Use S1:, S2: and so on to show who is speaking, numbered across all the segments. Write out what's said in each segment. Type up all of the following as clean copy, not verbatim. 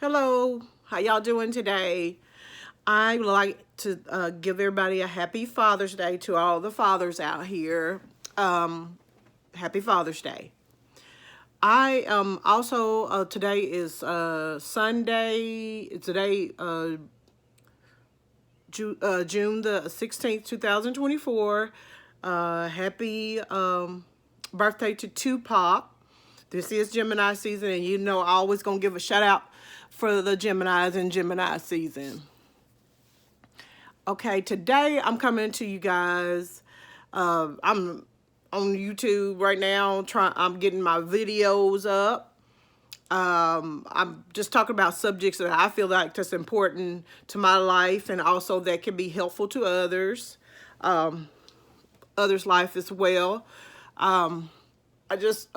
S1: Hello, how y'all doing today? I would like to give everybody a happy Father's Day to all the fathers out here. Happy Father's Day. I also today is Sunday. Today June the 16th, 2024. Happy birthday to Tupac. This is Gemini season, and you know I always gonna give a shout out for the Geminis in Gemini season. Okay, today I'm coming to you guys. I'm on YouTube right now. I'm getting my videos up. I'm just talking about subjects that I feel like that's important to my life, and also that can be helpful to others' life as well. I just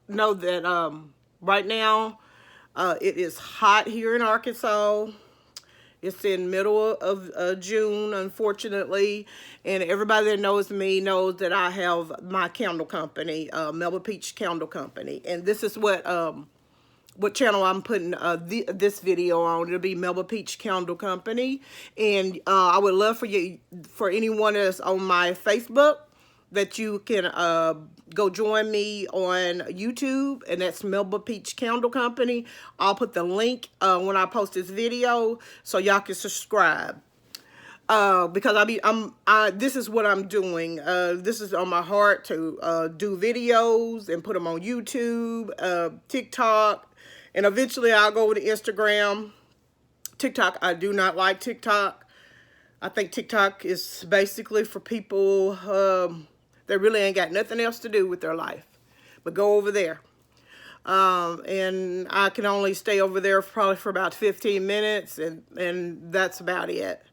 S1: know that right now it is hot here in Arkansas. It's in middle of June, unfortunately, and everybody that knows me knows that I have my candle company, Melba Peach Candle Company, and this is what channel I'm putting this video on. It'll be Melba Peach Candle Company, and I would love for anyone that's on my Facebook that you can go join me on YouTube, and that's Melba Peach Candle Company. I'll put the link when I post this video so y'all can subscribe. Because this is what I'm doing. This is on my heart to do videos and put them on YouTube, TikTok, and eventually I'll go to Instagram. TikTok, I do not like TikTok. I think TikTok is basically for people that really ain't got nothing else to do with their life, but go over there. And I can only stay over there probably for about 15 minutes, and that's about it.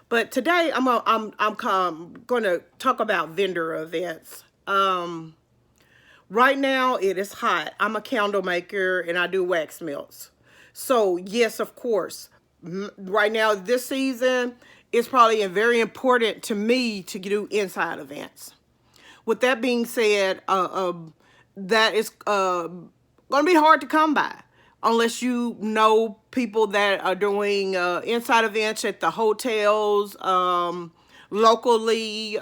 S1: But today I'm going to talk about vendor events. Right now it is hot. I'm a candle maker and I do wax melts. So yes, of course, right now this season, it's probably very important to me to do inside events. With that being said, that is going to be hard to come by unless you know people that are doing inside events at the hotels, locally.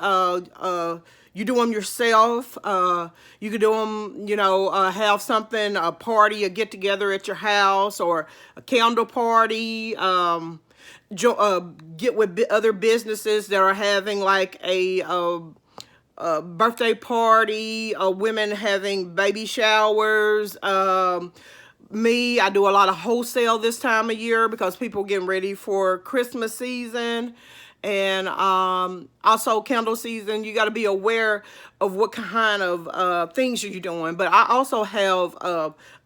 S1: You do them yourself. You could do them, have something, a party, a get together at your house, or a candle party. Get with other businesses that are having like a birthday party, women having baby showers. I do a lot of wholesale this time of year because people are getting ready for Christmas season, and also candle season. You got to be aware of what kind of things you're doing. But I also have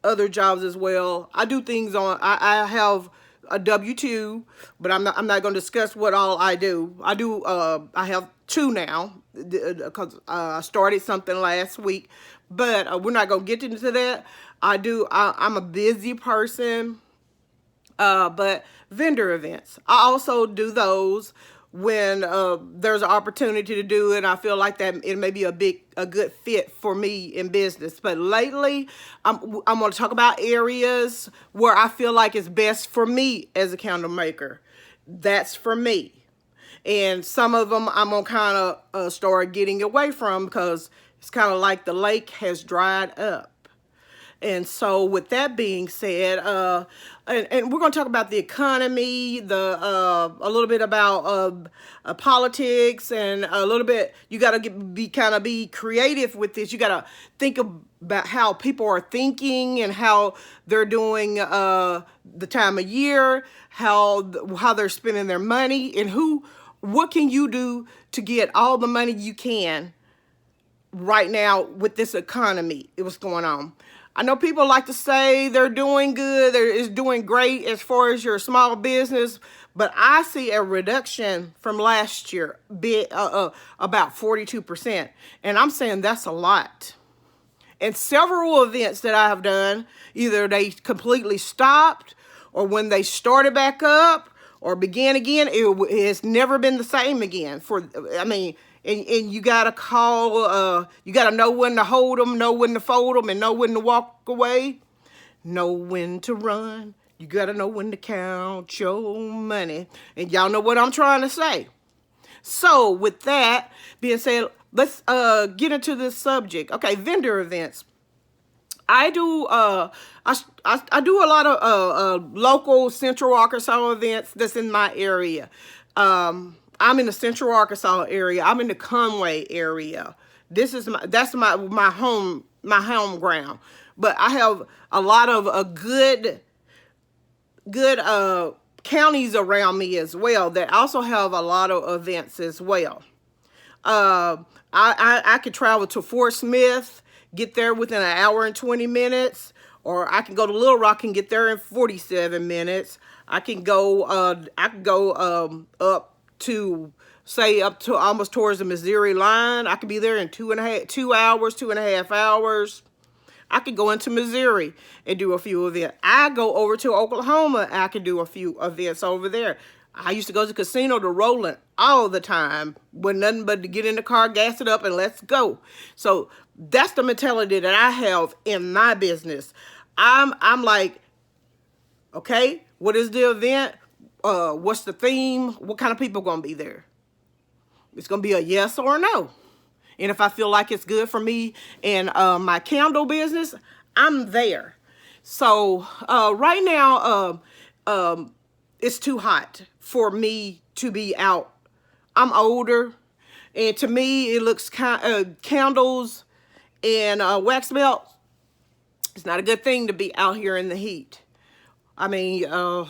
S1: other jobs as well. I do things I have a W-2, but I'm not going to discuss what all I do. I have two now because I started something last week, but we're not going to get into that. I'm a busy person, but vendor events, I also do those when there's an opportunity to do it. I feel like that it may be a good fit for me in business. But lately, I'm going to talk about areas where I feel like it's best for me as a candle maker. That's for me. And some of them I'm going to kind of start getting away from because it's kind of like the lake has dried up. And so with that being said, and we're going to talk about the economy, a little bit about politics, and a little bit, you got to be creative with this. You got to think about how people are thinking and how they're doing the time of year, how they're spending their money, and what can you do to get all the money you can right now with this economy, what's going on. I know people like to say they're doing good, it's doing great as far as your small business, but I see a reduction from last year, about 42%. And I'm saying that's a lot. And several events that I have done, either they completely stopped, or when they started back up or began again, it has never been the same again. And you gotta call, you gotta know when to hold them, know when to fold them, and know when to walk away, know when to run, You gotta know when to count your money. And y'all know what I'm trying to say. So with that being said, let's get into this subject. Okay, vendor events. I do I do a lot of local Central Arkansas events that's in my area. I'm in the Central Arkansas area. I'm in the Conway area. That's my home ground. But I have a lot of good counties around me as well that also have a lot of events as well. I could travel to Fort Smith, get there within an hour and 20 minutes, or I can go to Little Rock and get there in 47 minutes. I can go up to up to almost towards the Missouri line. I could be there in 2.5 hours. I could go into Missouri and do a few events. I go over to Oklahoma. I could do a few events over there. I used to go to Casino de Roland all the time with nothing but to get in the car, gas it up, and let's go. So that's the mentality that I have in my business. I'm like, okay, what is the event? What's the theme? What kind of people gonna be there? It's gonna be a yes or a no. And if I feel like it's good for me and my candle business, I'm there. So right now, it's too hot for me to be out. I'm older, and to me, it looks candles and wax melt. It's not a good thing to be out here in the heat. I mean, like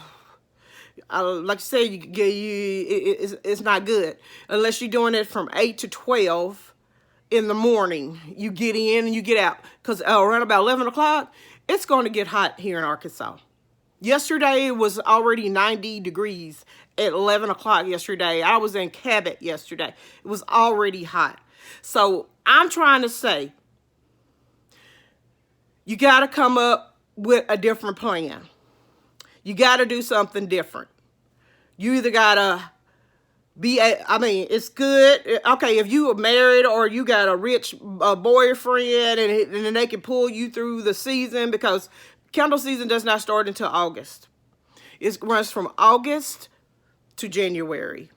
S1: I said, it's not good unless you're doing it from 8 to 12 in the morning. You get in and you get out, because around about 11 o'clock, it's going to get hot here in Arkansas. Yesterday, it was already 90 degrees at 11 o'clock yesterday. I was in Cabot yesterday. It was already hot. So I'm trying to say, you got to come up with a different plan. You got to do something different. You either got to I mean, it's good. Okay, if you are married or you got a rich boyfriend and then they can pull you through the season, because candle season does not start until August. It runs from August to January,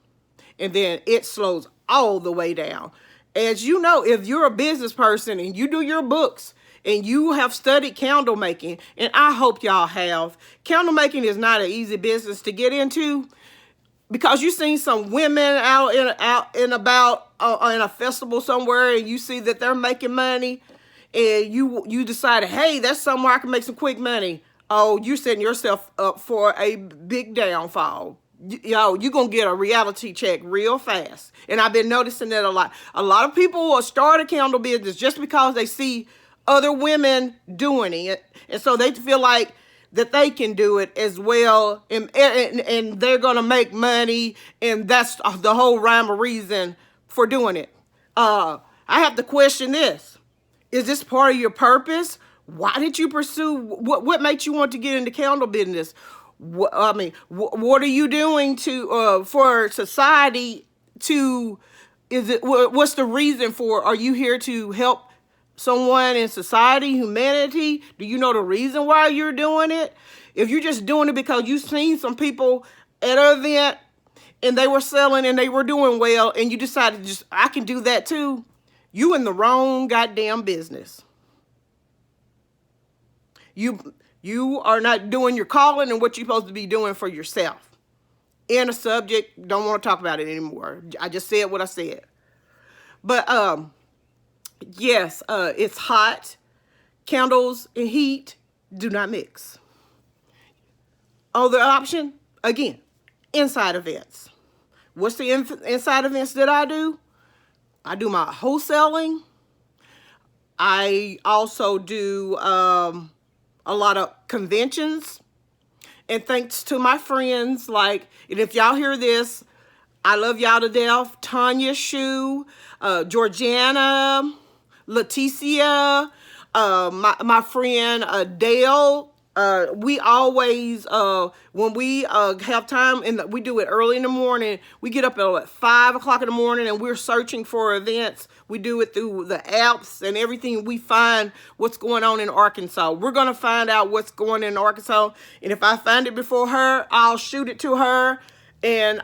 S1: and then it slows all the way down. As you know, if you're a business person and you do your books and you have studied candle making, and I hope y'all have, candle making is not an easy business to get into, because you've seen some women out and about in a festival somewhere, and you see that they're making money, and you decided, hey, that's somewhere I can make some quick money. Oh, you're setting yourself up for a big downfall. You're going to get a reality check real fast. And I've been noticing that a lot. A lot of people will start a candle business just because they see other women doing it. And so they feel like that they can do it as well. And they're going to make money. And that's the whole rhyme or reason for doing it. I have to question this. Is this part of your purpose? Why did you pursue, what made you want to get into candle business? What are you doing to for society to, what's the reason for, are you here to help someone in society, humanity? Do you know the reason why you're doing it? If you're just doing it because you've seen some people at an event and they were selling and they were doing well, and you decided I can do that too, you in the wrong goddamn business. You are not doing your calling and what you're supposed to be doing for yourself. In a subject, don't want to talk about it anymore. I just said what I said. But yes, it's hot. Candles and heat do not mix. Other option, again, inside events. What's the inside events that I do? I do my wholesaling. I also do a lot of conventions. And thanks to my friends, and if y'all hear this, I love y'all to death. Tanya Shu, Georgiana, Leticia, my friend Dale We always, when we have time, and we do it early in the morning, we get up at like 5 o'clock in the morning and we're searching for events. We do it through the apps and everything. We find what's going on in Arkansas. We're going to find out what's going on in Arkansas. And if I find it before her, I'll shoot it to her. And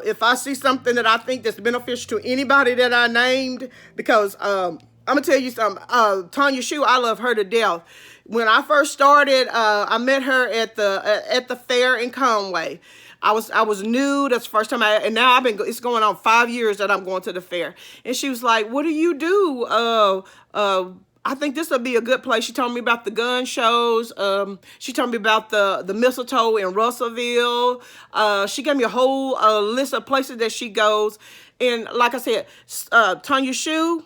S1: if I see something that I think that's beneficial to anybody that I named, because I'm gonna tell you something, Tanya Shu, I love her to death. When I first started, I met her at the fair in Conway. I was new. That's the first time and now it's going on 5 years that I'm going to the fair. And she was like, "What do you do? I think this would be a good place." She told me about the gun shows. She told me about the mistletoe in Russellville. She gave me a whole list of places that she goes. And like I said, Tanya Shu,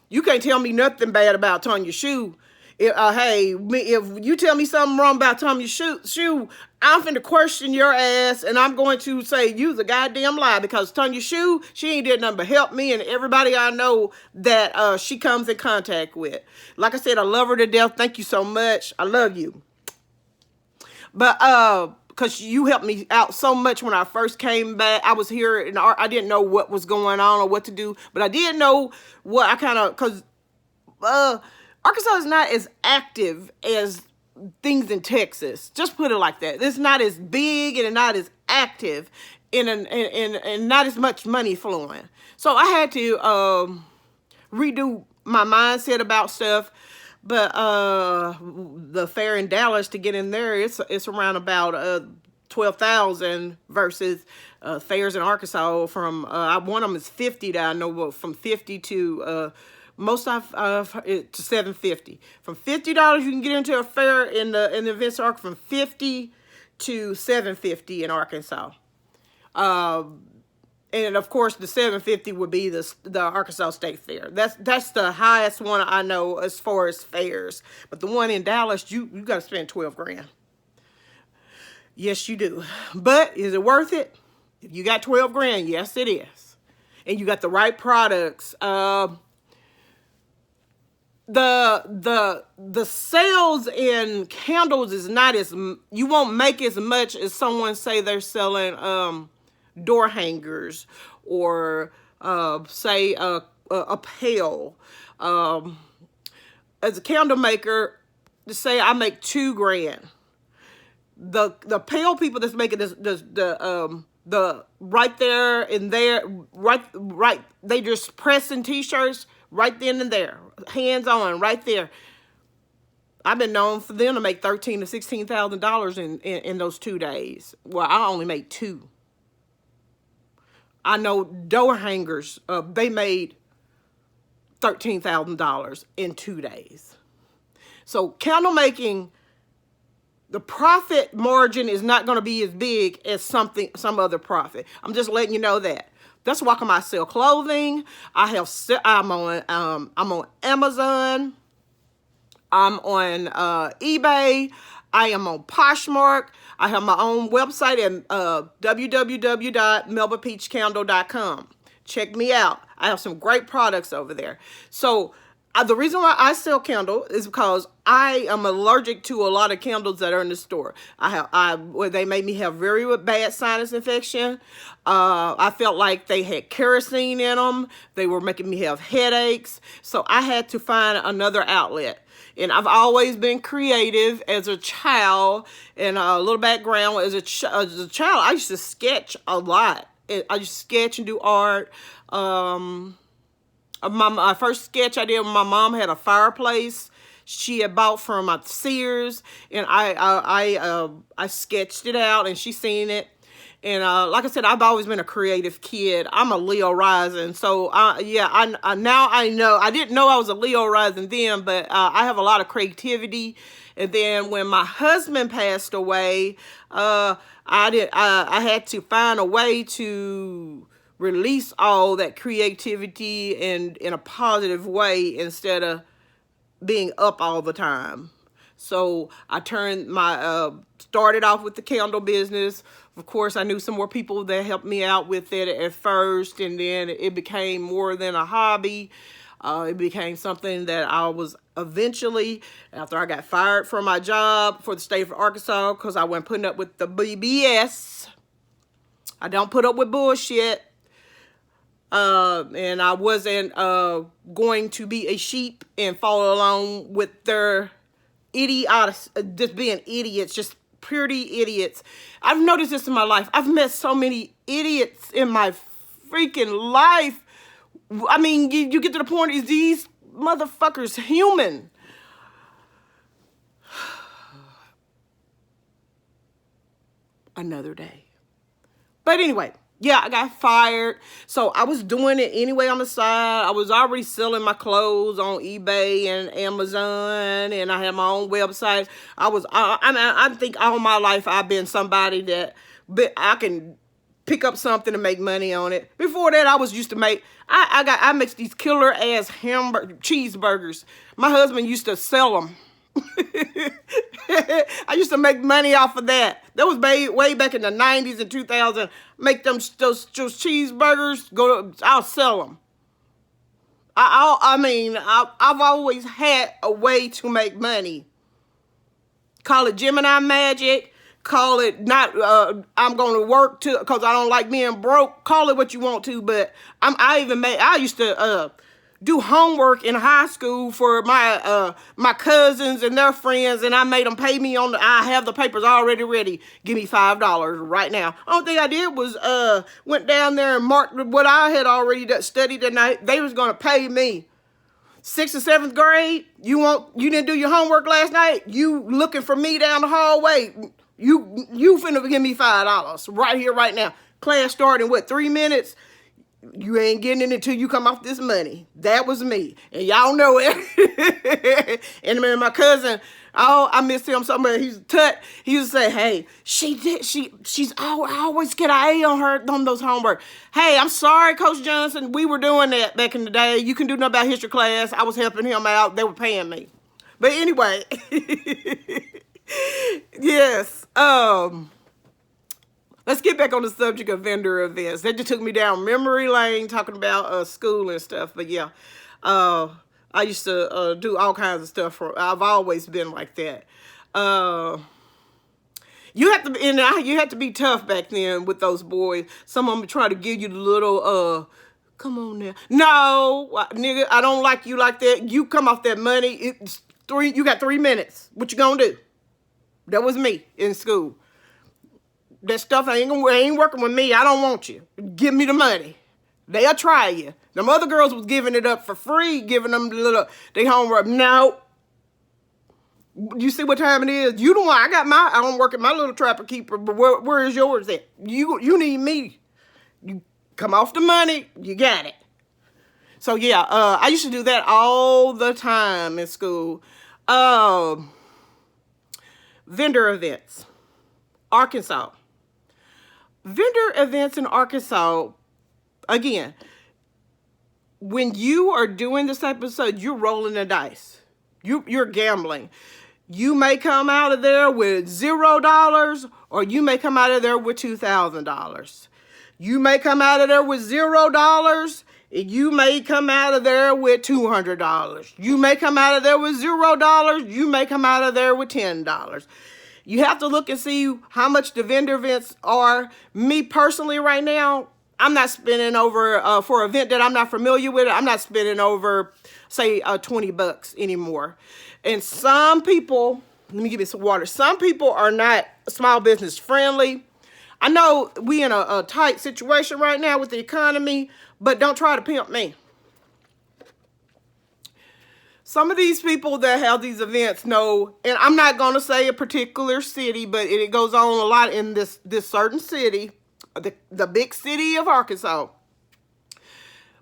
S1: you can't tell me nothing bad about Tanya Shu. Hey, if you tell me something wrong about Tanya Shu, I'm finna question your ass, and I'm going to say you's a goddamn lie, because Tanya Shu, she ain't did nothing but help me and everybody I know that she comes in contact with. Like I said, I love her to death. Thank you so much. I love you. But because you helped me out so much when I first came back. I was here and I didn't know what was going on or what to do, but I did know what I kind of, because Arkansas is not as active as things in Texas. Just put it like that. It's not as big and not as active and not as much money flowing. So I had to redo my mindset about stuff. But the fair in Dallas, to get in there, it's around about 12,000 versus fairs in Arkansas from one of them is 50 that I know, from 50 to most of it to $750. From $50 you can get into a fair in the events arc, from 50 to $750 in Arkansas. And of course the $750 would be the Arkansas State Fair. That's the highest one I know as far as fairs. But the one in Dallas, you got to spend 12 grand. Yes, you do. But is it worth it? If you got 12 grand, yes, it is. And you got the right products. The sales in candles is not as, you won't make as much as someone say they're selling door hangers or say a pail. As a candle maker, to say I make 2 grand. The pail people that's making this the right there and there, right they just pressing t-shirts right then and there, hands on right there. I've been known for them to make $13,000 to $16,000 in those 2 days. Well, I only made 2. I know door hangers, they made $13,000 in 2 days. So candle making, the profit margin is not going to be as big as some other profit. I'm just letting you know that. That's why I sell clothing. I'm on Amazon. I'm on eBay. I am on Poshmark. I have my own website at www.melbapeachcandle.com. Check me out. I have some great products over there. So the reason why I sell candle is because I am allergic to a lot of candles that are in the store. They made me have very bad sinus infection. I felt like they had kerosene in them. They were making me have headaches. So I had to find another outlet. And I've always been creative as a child. And a little background, as a child, I used to sketch a lot. I used to sketch and do art. My first sketch I did when my mom had a fireplace she had bought from Sears, and I sketched it out, and she seen it. And like I said, I've always been a creative kid. I'm a Leo rising, so yeah, now I know. I didn't know I was a Leo rising then, but I have a lot of creativity. And then when my husband passed away, I had to find a way to release all that creativity and in a positive way instead of being up all the time. So I started off with the candle business. Of course, I knew some more people that helped me out with it at first, and then it became more than a hobby. It became something that I was eventually, after I got fired from my job for the state of Arkansas because I wasn't putting up with the BS. I don't put up with bullshit. And I wasn't going to be a sheep and follow along with their just being idiots, just pretty idiots. I've noticed this in my life. I've met so many idiots in my freaking life. I mean, you get to the point, is these motherfuckers human? Another day. But anyway, yeah, I got fired. So I was doing it anyway on the side. I was already selling my clothes on eBay and Amazon, and I had my own website. I think all my life I've been somebody that I can pick up something and make money on it. Before that, I was used to make, I make these killer ass cheeseburgers. My husband used to sell them. I used to make money off of that. That was way back in the 90s and 2000. Make those cheeseburgers. I'll sell them. I've always had a way to make money. Call it Gemini magic. Call it not. I'm going to work because I don't like being broke. Call it what you want to. But I used to do homework in high school for my cousins and their friends, and I made them pay me I have the papers already ready. Give me $5 right now. Only thing I did was went down there and marked what I had already studied that night. They was gonna pay me. 6th and 7th grade, you didn't do your homework last night? You looking for me down the hallway? You finna give me $5 right here, right now. Class starting 3 minutes? You ain't getting it until you come off this money. That was me. And y'all know it. And then my cousin, I miss him so much. He's tut. He used to say, hey, I always get an A on those homework. Hey, I'm sorry, Coach Johnson. We were doing that back in the day. You can do nothing about history class. I was helping him out. They were paying me. But anyway. Yes. Let's get back on the subject of vendor events. That just took me down memory lane talking about school and stuff. But yeah, I used to do all kinds of stuff. I've always been like that. You have to be tough back then with those boys. Some of them try to give you the little come on now. No, nigga, I don't like you like that. You come off that money. You got 3 minutes. What you gonna do? That was me in school. That stuff ain't working with me. I don't want you. Give me the money. They'll try you. Them other girls was giving it up for free, giving them they homework. No. You see what time it is? You don't. I don't work at my little trapper keeper, but where is yours at? You need me. You come off the money. You got it. So yeah, I used to do that all the time in school. Vendor events. Arkansas. Vendor events in Arkansas, again, when you are doing this type of stuff, you're rolling the dice. You're gambling. You may come out of there with $0, or you may come out of there with $2,000. You may come out of there with $0, and you may come out of there with $200. You may come out of there with $0. You may come out of there with $10. You have to look and see how much the vendor events are. Me personally right now, I'm not spending over, for an event that I'm not familiar with, I'm not spending over, say, $20 anymore. And some people, let me give you some water. Some people are not small business friendly. I know we in a tight situation right now with the economy, but don't try to pimp me. Some of these people that have these events know, and I'm not going to say a particular city, but it goes on a lot in this certain city, the big city of Arkansas.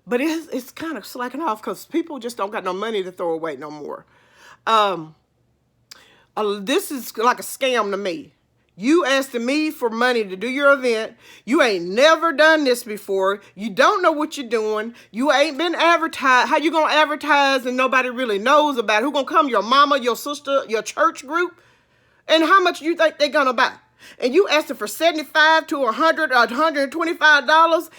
S1: But it's kind of slacking off because people just don't got no money to throw away no more. This is like a scam to me. You asking me for money to do your event. You ain't never done this before. You don't know what you're doing. You ain't been advertised. How you going to advertise and nobody really knows about it? Who going to come? Your mama, your sister, your church group? And how much you think they're going to buy? And you asking for $75 to $100 or $125?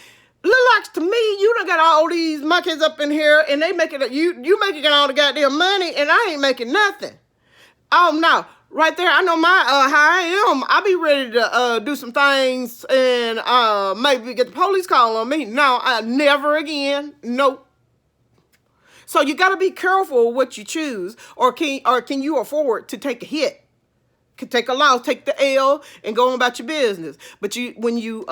S1: Look like to me, you done got all these monkeys up in here, and they making you making all the goddamn money, and I ain't making nothing. Oh no, right there, I know my how I am. I be ready to do some things and maybe get the police call on me. No, I never again. Nope. So you got to be careful what you choose, or can you afford to take a hit? Can take a loss, take the L, and go on about your business. But when you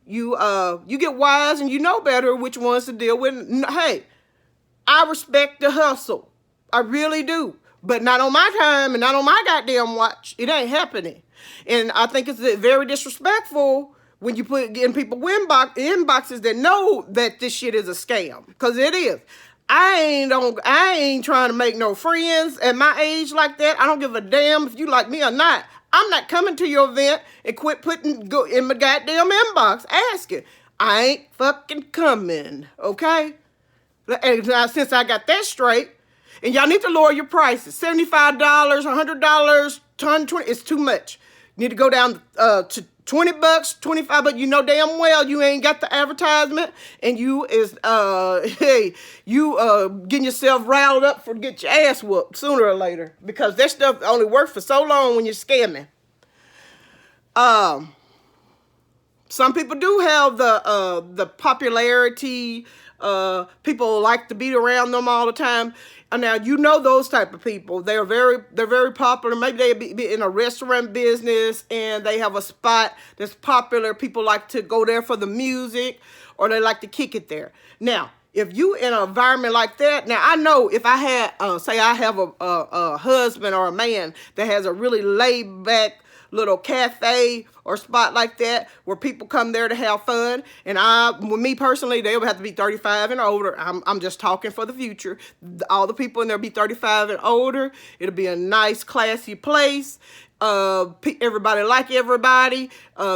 S1: get wise and you know better which ones to deal with. Hey, I respect the hustle. I really do. But not on my time and not on my goddamn watch. It ain't happening. And I think it's very disrespectful when you put in people inboxes that know that this shit is a scam. Because it is. I ain't trying to make no friends at my age like that. I don't give a damn if you like me or not. I'm not coming to your event and quit go in my goddamn inbox asking. I ain't fucking coming, okay? And now, since I got that straight, and y'all need to lower your prices. $75, $100, $120, it's too much. You need to go down to $20, 25, but you know damn well you ain't got the advertisement, and you getting yourself riled up for get your ass whooped sooner or later, because that stuff only works for so long when you're scamming. Some people do have the popularity. People like to be around them all the time. And now you know those type of people. They're very popular. Maybe they be in a restaurant business and they have a spot that's popular. People like to go there for the music, or they like to kick it there. Now, if you in an environment like that, now I know if I had, say I have a husband or a man that has a really laid back little cafe or spot like that where people come there to have fun, and with me personally, they would have to be 35 and older. I'm just talking for the future. All the people in there be 35 and older. It'll be a nice, classy place. Everybody like everybody.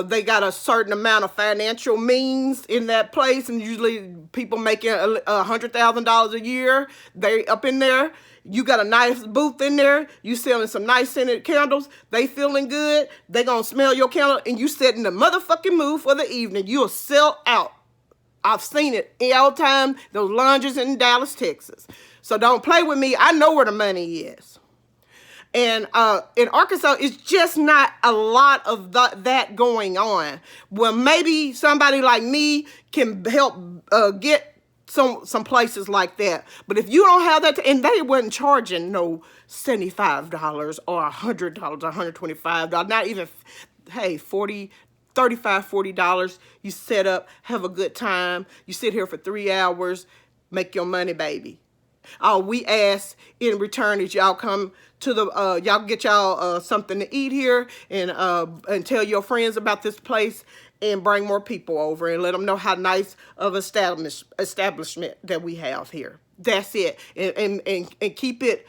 S1: They got a certain amount of financial means in that place, and usually people making $100,000 a year, they up in there. You got a nice booth in there. You selling some nice scented candles. They feeling good. They gonna smell your candle, and you set in the motherfucking mood for the evening. You'll sell out. I've seen it all the time. Those lounges in Dallas, Texas. So don't play with me. I know where the money is. And in Arkansas, it's just not a lot of that going on. Well, maybe somebody like me can help get some places like that. But if you don't have that, and they wasn't charging no $75 or $100, $125, not even, hey, $35, $40. You set up, have a good time. You sit here for 3 hours, make your money, baby. All we ask in return is y'all come to the y'all get y'all something to eat here, and tell your friends about this place, and bring more people over and let them know how nice of establishment that we have here. That's it. And keep it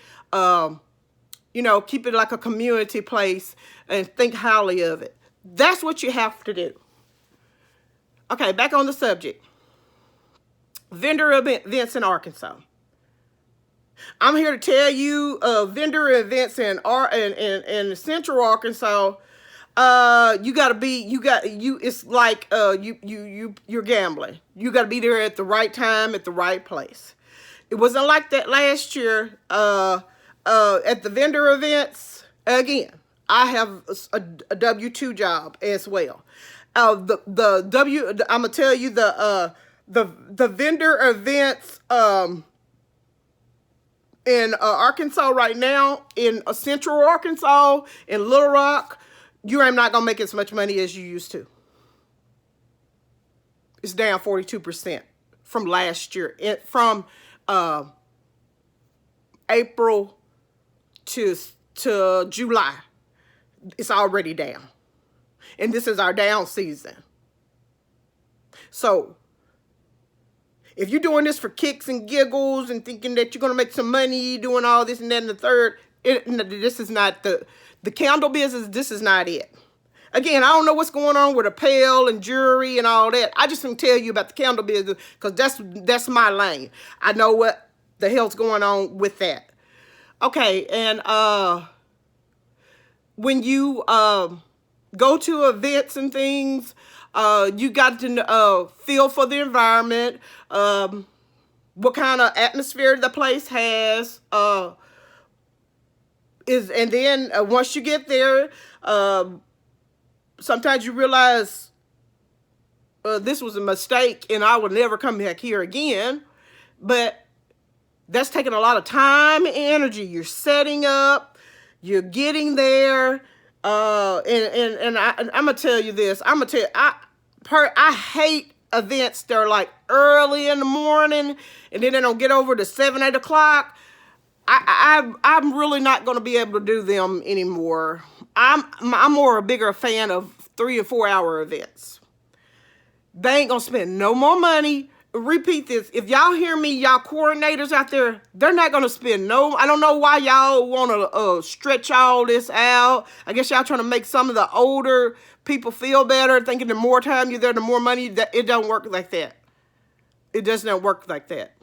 S1: keep it like a community place, and think highly of it. That's what you have to do. Okay, back on the subject. Vendor events in Arkansas. I'm here to tell you, vendor events in Central Arkansas. It's like you're gambling. You got to be there at the right time, at the right place. It wasn't like that last year. At the vendor events, again, I have a W-2 job as well. I'm gonna tell you the vendor events in Arkansas right now, in Central Arkansas, in Little Rock, you are not going to make as much money as you used to. It's down 42% from last year. From April to July, it's already down. And this is our down season. So, if you're doing this for kicks and giggles and thinking that you're going to make some money doing all this and that and the third, this is not the candle business. This is not it. Again, I don't know what's going on with apparel and jewelry and all that. I just can tell you about the candle business because that's my lane. I know what the hell's going on with that. Okay, and when you go to events and things, You got to feel for the environment, what kind of atmosphere the place has. And then once you get there, sometimes you realize this was a mistake and I will never come back here again. But that's taking a lot of time and energy. You're setting up, you're getting there. And I'm gonna tell you this. I'm gonna tell you, I hate events that are like early in the morning and then they don't get over to 7, 8 o'clock. I'm really not going to be able to do them anymore. I'm more a bigger fan of 3 or 4 hour events. They ain't going to spend no more money. Repeat this. If y'all hear me, y'all coordinators out there, they're not going to spend no, I don't know why y'all want to stretch all this out. I guess y'all trying to make some of the older people feel better, thinking the more time you're there, the more money. It don't work like that. It does not work like that.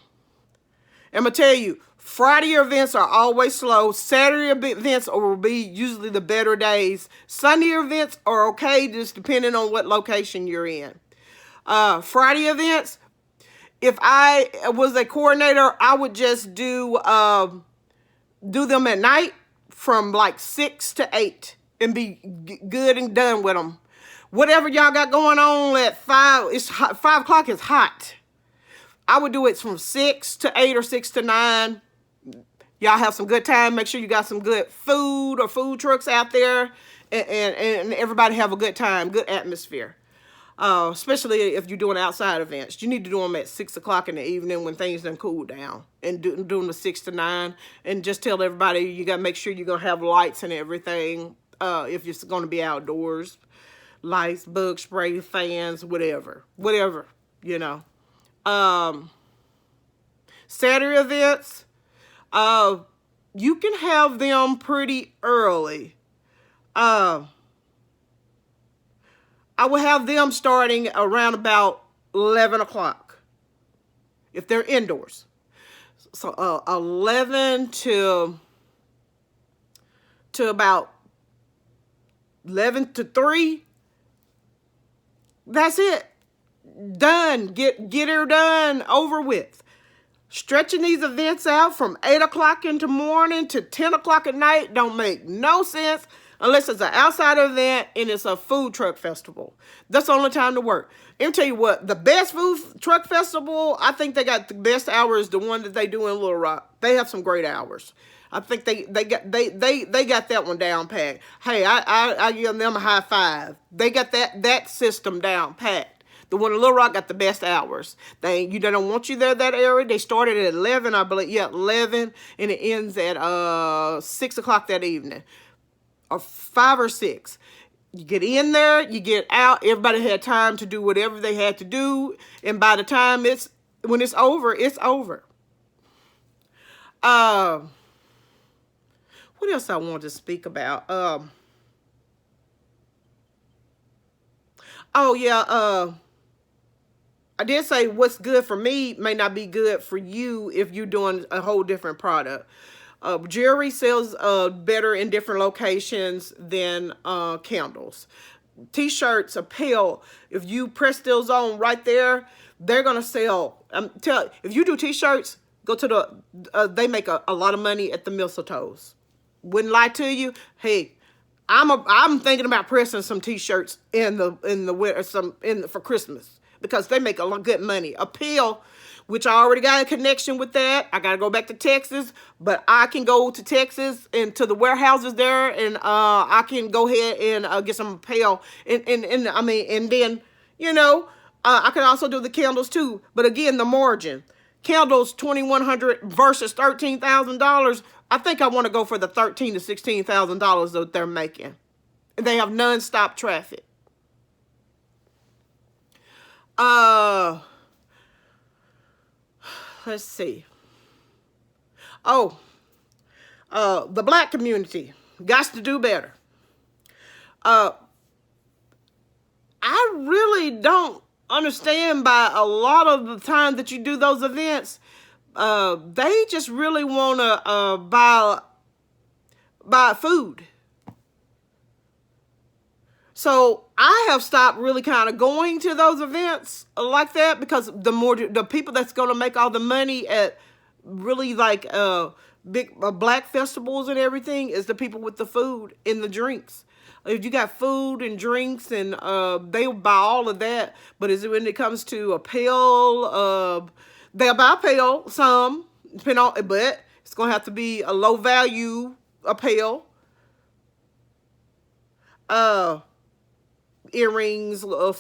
S1: I'm going to tell you, Friday events are always slow. Saturday events will be usually the better days. Sunday events are okay, just depending on what location you're in. Friday events, if I was a coordinator, I would just do them at night from like 6 to 8 and be good and done with them. Whatever y'all got going on at 5, it's hot. 5 o'clock is hot. I would do it from 6 to 8 or 6 to 9. Y'all have some good time. Make sure you got some good food or food trucks out there, and everybody have a good time, good atmosphere. Especially if you're doing outside events. You need to do them at 6 o'clock in the evening when things done cool down, and do them the 6 to 9. And just tell everybody you got to make sure you're going to have lights and everything if you're going to be outdoors. Lights, bug spray, fans, whatever, you know. Saturday events, you can have them pretty early. I will have them starting around about 11 o'clock if they're indoors. So 11 to about 11 to 3. That's it. Done. Get her done, over with. Stretching these events out from 8 o'clock in the morning to 10 o'clock at night don't make no sense unless it's an outside event and it's a food truck festival. That's the only time to work. Let me tell you what, the best food truck festival, I think they got the best hours, the one that they do in Little Rock. They have some great hours. I think they got that one down packed. Hey, I give them a high five. They got that system down packed. The one in Little Rock got the best hours. They don't want you there that area. They started at 11, I believe. Yeah, 11, and it ends at 6 o'clock that evening, or 5 or 6. You get in there, you get out. Everybody had time to do whatever they had to do, and by the time when it's over, it's over. What else I want to speak about? Oh yeah. I did say what's good for me may not be good for you if you're doing a whole different product. Jewelry sells better in different locations than candles. T-shirts, apparel, if you press those on right there, they're going to sell. If you do T-shirts, go to they make a lot of money at the mistletoes. Wouldn't lie to you. Hey, I'm thinking about pressing some T-shirts in the winter, for Christmas, because they make a lot of good money. Appeal, which I already got a connection with that. I got to go back to Texas, but I can go to Texas and to the warehouses there, and I can go ahead and get some appeal. And then, I can also do the candles too. But again, the margin. Candles, $2,100 versus $13,000. I think I want to go for the $13,000 to $16,000 that they're making. And they have nonstop traffic. Let's see. The black community got to do better. I really don't understand by a lot of the time that you do those events. They just really want to buy food. So I have stopped really kind of going to those events like that, because the people that's going to make all the money at really like big black festivals and everything is the people with the food and the drinks. If you got food and drinks and they'll buy all of that, but is it when it comes to a pail? They'll buy a pail, some depending on, but it's gonna have to be a low value a pail. Uh, Earrings for $1,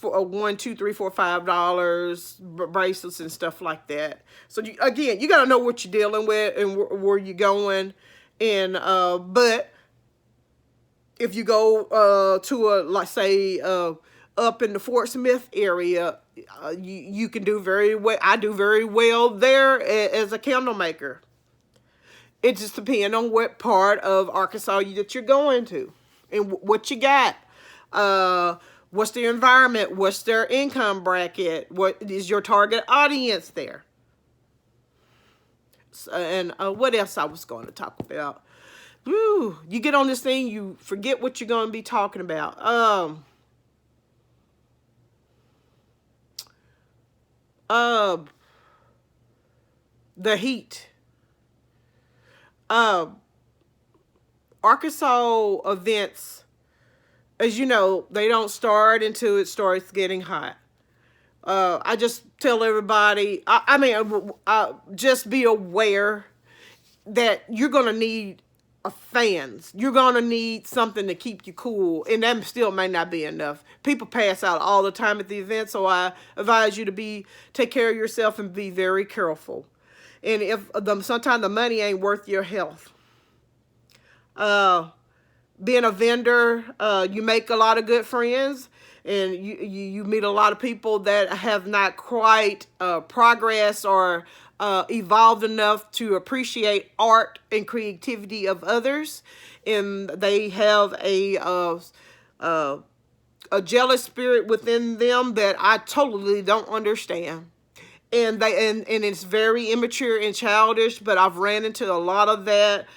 S1: $2, $3, $4, $5, bracelets and stuff like that. So again, you got to know what you're dealing with and where you're going. And but if you go to a, like say up in the Fort Smith area, you can do very well. I do very well there as a candle maker. It just depends on what part of Arkansas that you're going to and what you got. What's their environment? What's their income bracket? What is your target audience there? And what else I was going to talk about? Woo, you get on this thing, you forget what you're going to be talking about. The heat. Arkansas events, as you know, they don't start until it starts getting hot. I just tell everybody, just be aware that you're going to need fans. You're going to need something to keep you cool, and that still may not be enough. People pass out all the time at the event, so I advise you to take care of yourself and be very careful. And if sometimes the money ain't worth your health. Being a vendor, you make a lot of good friends, and you meet a lot of people that have not quite progressed or evolved enough to appreciate art and creativity of others, and they have a jealous spirit within them that I totally don't understand. And it's very immature and childish, but I've ran into a lot of that.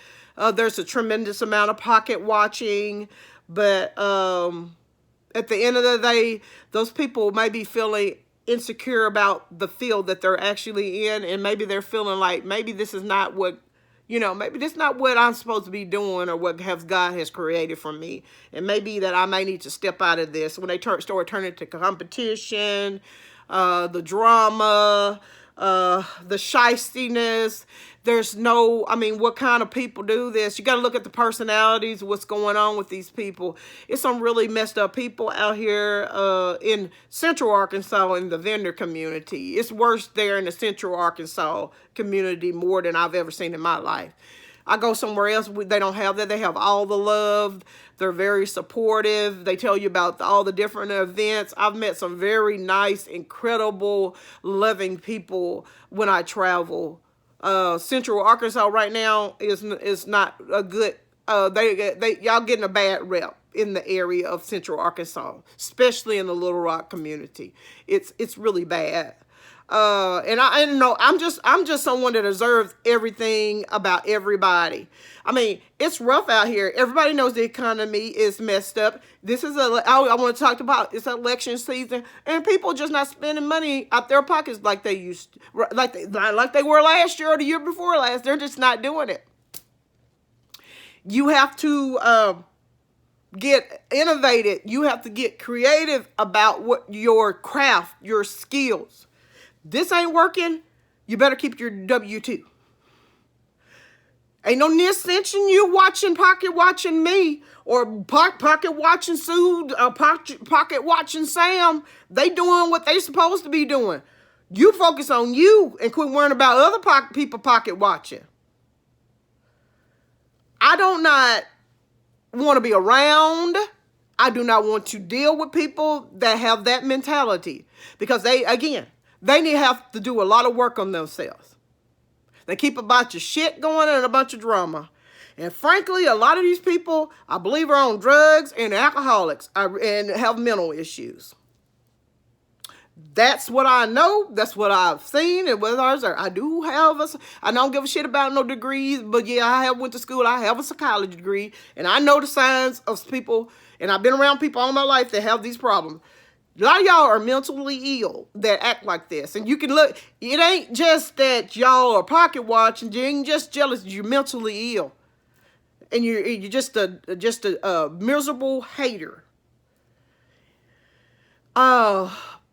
S1: There's a tremendous amount of pocket watching, but at the end of the day, those people may be feeling insecure about the field that they're actually in, and maybe they're feeling like maybe this is not what, maybe this is not what I'm supposed to be doing or what God has created for me, and maybe that I may need to step out of this. When they start turning to competition, the drama, the shystiness. There's no, what kind of people do this? You got to look at the personalities, what's going on with these people. It's some really messed up people out here in Central Arkansas in the vendor community. It's worse there in the Central Arkansas community more than I've ever seen in my life. I go somewhere else, they don't have that. They have all the love. They're very supportive. They tell you about all the different events. I've met some very nice, incredible, loving people when I travel. Central Arkansas right now is not a good, y'all getting a bad rep in the area of Central Arkansas, especially in the Little Rock community. It's really bad. And I know I'm just someone that deserves everything about everybody. It's rough out here. Everybody knows the economy is messed up. This is I want to talk about, it's election season, and people just not spending money out their pockets like they used to, like they were last year or the year before last. They're just not doing it. You have to get innovative. You have to get creative about what your craft, your skills. This ain't working, you better keep your W-2. Ain't no sense in you pocket watching me or pocket watching Sue or pocket watching Sam. They doing what they supposed to be doing. You focus on you and quit worrying about other people pocket watching. I do not want to be around. I do not want to deal with people that have that mentality, because they need to have to do a lot of work on themselves. They keep a bunch of shit going and a bunch of drama. And frankly, a lot of these people, I believe, are on drugs and alcoholics and have mental issues. That's what I know. That's what I've seen. And with ours, I do have I don't give a shit about no degrees, but yeah, I have went to school. I have a psychology degree, and I know the signs of people. And I've been around people all my life that have these problems. A lot of y'all are mentally ill that act like this, and you can look. It ain't just that y'all are pocket watching. You ain't just jealous. You're mentally ill, and you're just a miserable hater.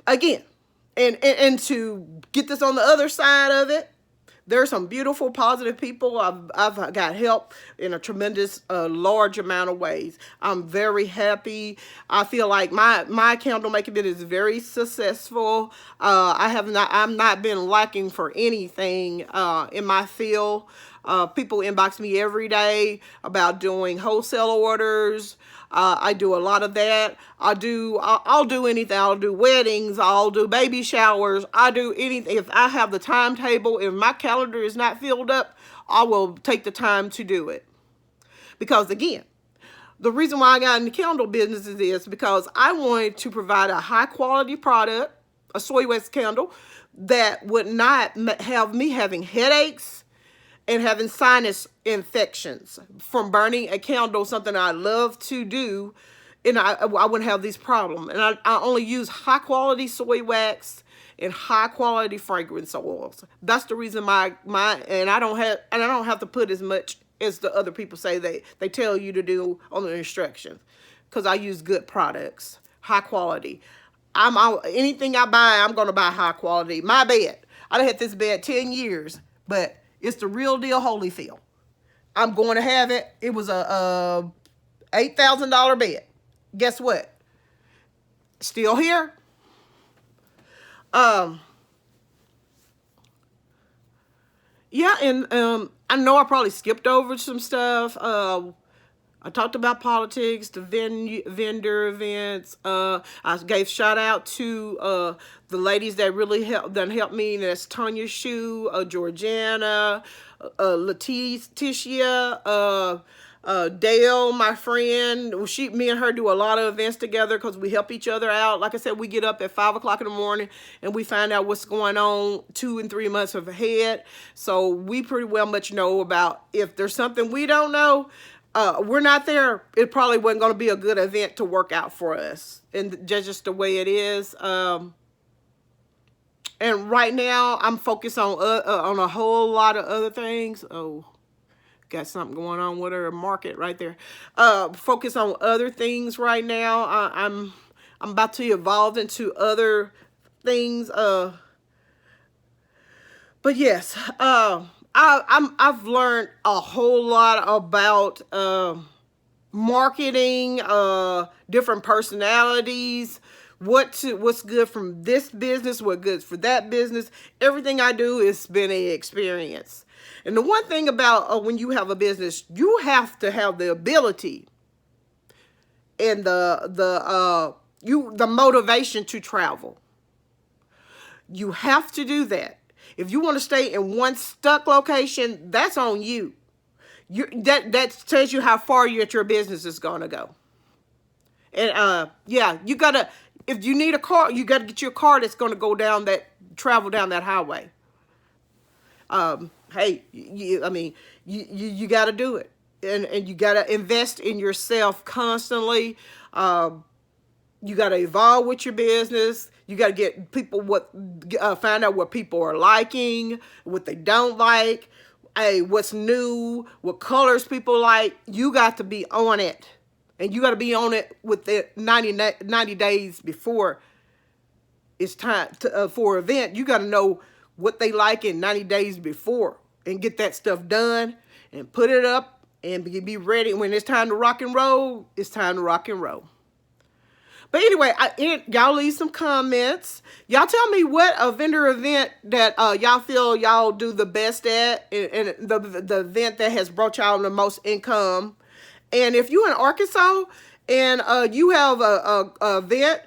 S1: Again, and to get this on the other side of it, there's some beautiful, positive people. I've got help in a tremendous, large amount of ways. I'm very happy. I feel like my candle making bit is very successful. I'm not been lacking for anything in my field. People inbox me every day about doing wholesale orders. I do a lot of that. I'll do anything. I'll do weddings. I'll do baby showers. I do anything. If I have the timetable, if my calendar is not filled up, I will take the time to do it. Because again, the reason why I got in the candle business is because I wanted to provide a high quality product, a soy wax candle, that would not have me having headaches and having sinus infections from burning a candle, something I love to do, and I wouldn't have these problems. And I only use high quality soy wax and high quality fragrance oils. That's the reason and I don't have to put as much as the other people say they tell you to do on the instructions, because I use good products, high quality. Anything I buy, I'm gonna buy high quality. My bed, I done had this bed 10 years, but it's the real deal Holyfield. I'm going to have it. It was a $8,000 bed. Guess what? Still here. Yeah, and I know I probably skipped over some stuff. I talked about politics, the vendor events. I gave shout out to the ladies that really helped me. That's Tanya Shu, Georgiana, Letitia, Dale, my friend. Me and her do a lot of events together because we help each other out. Like I said, we get up at 5 o'clock in the morning and we find out what's going on 2 and 3 months ahead. So we pretty well much know about if there's something we don't know. We're not there. It probably wasn't going to be a good event to work out for us, and just the way it is. And right now, I'm focused on a whole lot of other things. Oh, got something going on with our market right there. Focus on other things right now. I'm about to evolve into other things. But yes. I've learned a whole lot about marketing, different personalities, what's good from this business, what's good for that business. Everything I do has been an experience. And the one thing about when you have a business, you have to have the ability and the motivation to travel. You have to do that. If you want to stay in one stuck location, that's on you. That tells you how far your business is going to go. And yeah, you gotta. If you need a car, you gotta get you a car that's going to travel down that highway. Hey, you got to do it, and you got to invest in yourself constantly. You got to evolve with your business. You got to get people find out what people are liking, what they don't like, what's new, what colors people like. You got to be on it. And you got to be on it with the 90 days before it's time for an event. You got to know what they like in 90 days before and get that stuff done and put it up and be ready. When it's time to rock and roll, it's time to rock and roll. But anyway, y'all leave some comments. Y'all tell me what a vendor event that y'all feel y'all do the best at, and the event that has brought y'all the most income. And if you're in Arkansas and you have a event,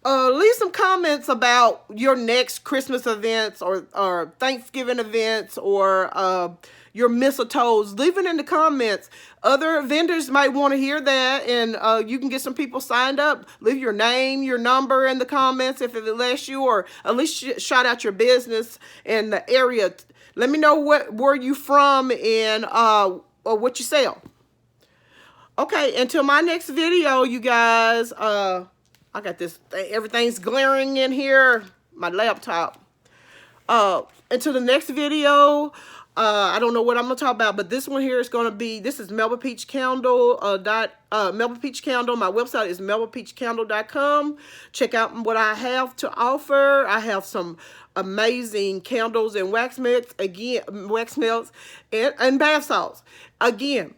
S1: leave some comments about your next Christmas events or Thanksgiving events, or your mistletoes. Leave it in the comments. Other vendors might want to hear that, and you can get some people signed up. Leave your name, your number in the comments if it lets you, or at least shout out your business and the area. Let me know where you from and or what you sell. Okay, until my next video, you guys. I got this. Everything's glaring in here. My laptop. Until the next video, I don't know what I'm gonna talk about, but this one here is gonna be, this is Melba Peach Candle, Melba Peach Candle. My website is melbapeachcandle.com. Check out what I have to offer. I have some amazing candles and wax melts, and bath salts. Again,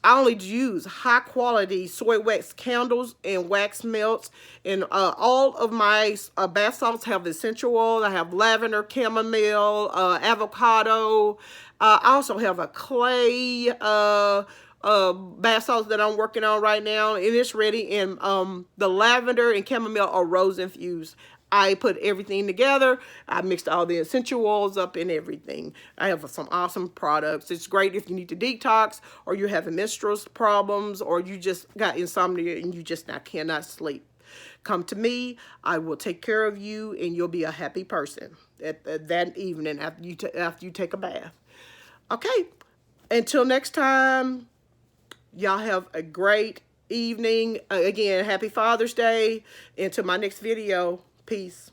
S1: I only use high quality soy wax candles and wax melts, and all of my bath salts have essential oil. I have lavender, chamomile, avocado. I also have a clay bath salts that I'm working on right now, and it's ready. And the lavender and chamomile are rose infused. I put everything together. I mixed all the essential oils up and everything. I have some awesome products. It's great if you need to detox, or you're having menstrual problems, or you just got insomnia and you just cannot sleep. Come to me. I will take care of you, and you'll be a happy person that evening after you take a bath. Okay. Until next time, y'all have a great evening. Again, happy Father's Day. Until my next video. Peace.